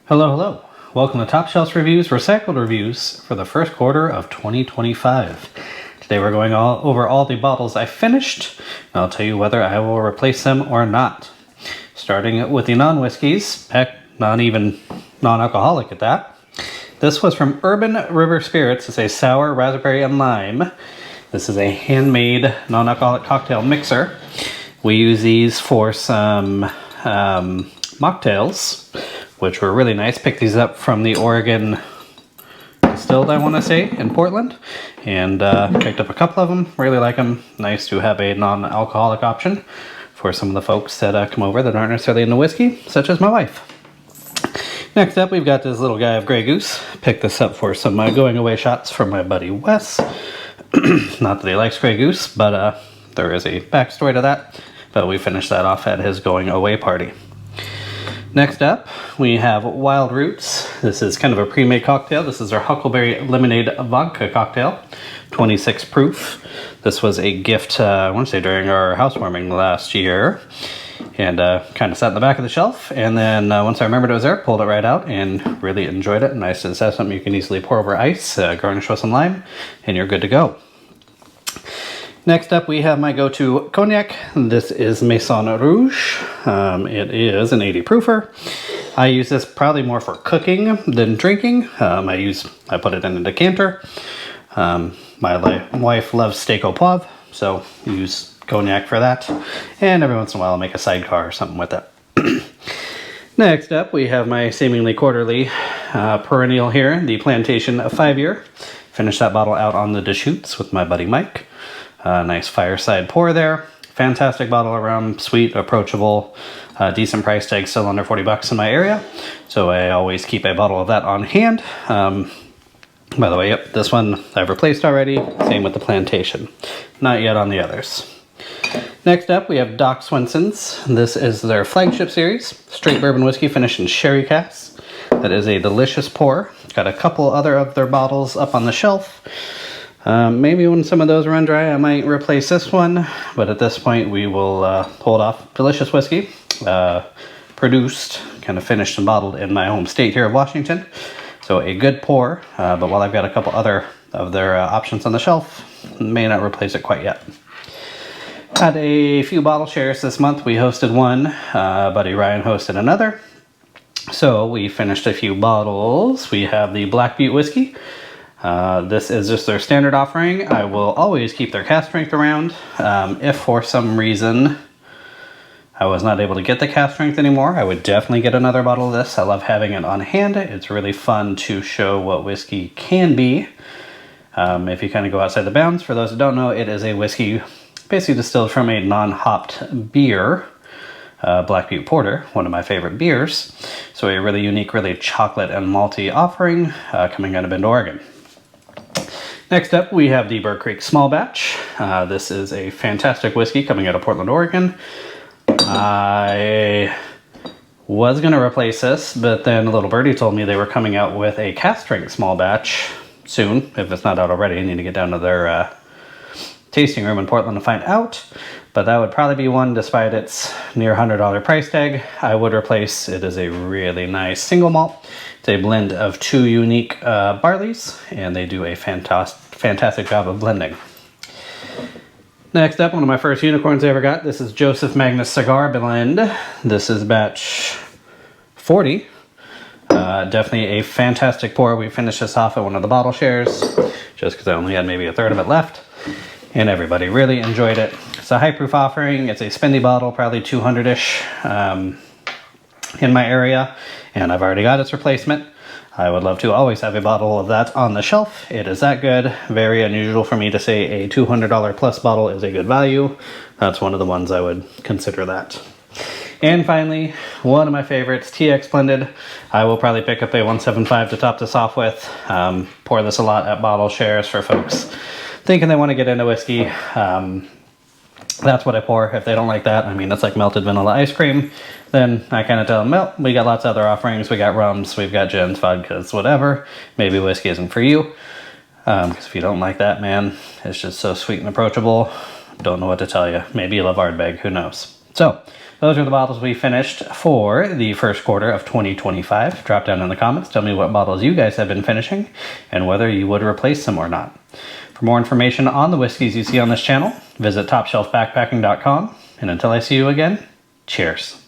Hello, hello. Welcome to Top Shelf Reviews, Recycled Reviews for the first quarter of 2025. Today we're going over all the bottles I finished, and I'll tell you whether I will replace them or not. Starting with the non-whiskeys, heck, not even non-alcoholic at that. This was from Urban River Spirits. It's a sour raspberry and lime. This is a handmade non-alcoholic cocktail mixer. We use these for some mocktails, which were really nice. Picked these up from the Oregon Distilled, I want to say, in Portland. And picked up a couple of them. Really like them. Nice to have a non-alcoholic option for some of the folks that come over that aren't necessarily into whiskey, such as my wife. Next up, we've got this little guy of Grey Goose. Picked this up for some going away shots from my buddy Wes. Not that he likes Grey Goose, but there is a backstory to that. But we finished that off at his going away party. Next up, we have Wild Roots. This is kind of a pre-made cocktail. This is our Huckleberry Lemonade Vodka cocktail, 26 proof. This was a gift, I want to say, during our housewarming last year. And kind of sat in the back of the shelf. And then once I remembered it was there, pulled it right out and really enjoyed it. Nice to have something you can easily pour over ice, garnish with some lime, and you're good to go. Next up, we have my go-to cognac. This is Maison Rouge. It is an 80 proofer. I use this probably more for cooking than drinking. I put it in a decanter. My wife loves steak au poivre, so use cognac for that. And every once in a while, I'll make a sidecar or something with it. Next up, we have my seemingly quarterly perennial here, the Plantation 5-year. Finished that bottle out on the Deschutes with my buddy Mike. Nice fireside pour there. Fantastic bottle of rum, sweet, approachable, decent price tag, still under 40 bucks in my area. So I always keep a bottle of that on hand. By the way, yep, this one I've replaced already. Same with the Plantation. Not yet on the others. Next up, we have Doc Swenson's. This is their flagship series. Straight bourbon whiskey finished in sherry casks. That is a delicious pour. Got a couple other of their bottles up on the shelf. Maybe when some of those run dry, I might replace this one. But at this point, we will hold off. Delicious whiskey. Produced, kind of finished and bottled in my home state here of Washington. So a good pour. But while I've got a couple other of their options on the shelf, may not replace it quite yet. Had a few bottle shares this month. We hosted one. Buddy Ryan hosted another. So we finished a few bottles. We have the Black Butte whiskey. This is just their standard offering. I will always keep their cask strength around. If for some reason I was not able to get the cask strength anymore, I would definitely get another bottle of this. I love having it on hand. It's really fun to show what whiskey can be. If you kind of go outside the bounds, for those who don't know, it is a whiskey basically distilled from a non-hopped beer. Black Butte Porter, one of my favorite beers. So a really unique, really chocolate and malty offering coming out of Bend, Oregon. Next up, we have the Bird Creek Small Batch. This is a fantastic whiskey coming out of Portland, Oregon. I was going to replace this, but then Little Birdie told me they were coming out with a cask strength small batch soon. If it's not out already, I need to get down to their tasting room in Portland to find out. But that would probably be one, despite its near $100 price tag, I would replace. It is a really nice single malt. It's a blend of two unique barleys, and they do a fantastic job of blending. Next up, one of my first unicorns I ever got. This is Joseph Magnus Cigar Blend. This is batch 40. Definitely a fantastic pour. We finished this off at one of the bottle shares, just because I only had maybe a third of it left. And everybody really enjoyed it. It's a high proof offering. It's a spendy bottle, probably 200-ish in my area. And I've already got its replacement. I would love to always have a bottle of that on the shelf. It is that good. Very unusual for me to say a $200 plus bottle is a good value. That's one of the ones I would consider that. And finally, one of my favorites, TX Blended. I will probably pick up a 175 to top this off with. Pour this a lot at bottle shares for folks thinking they want to get into whiskey. That's what I pour. If they don't like that, I mean, it's like melted vanilla ice cream. Then I kind of tell them, well, we got lots of other offerings. We got rums, we've got gins, vodkas, whatever. Maybe whiskey isn't for you. Because if you don't like that, man, it's just so sweet and approachable. Don't know what to tell you. Maybe you love Ardbeg, who knows. So those are the bottles we finished for the first quarter of 2025. Drop down in the comments, tell me what bottles you guys have been finishing and whether you would replace them or not. For more information on the whiskeys you see on this channel, visit topshelfbackpacking.com. And until I see you again, cheers.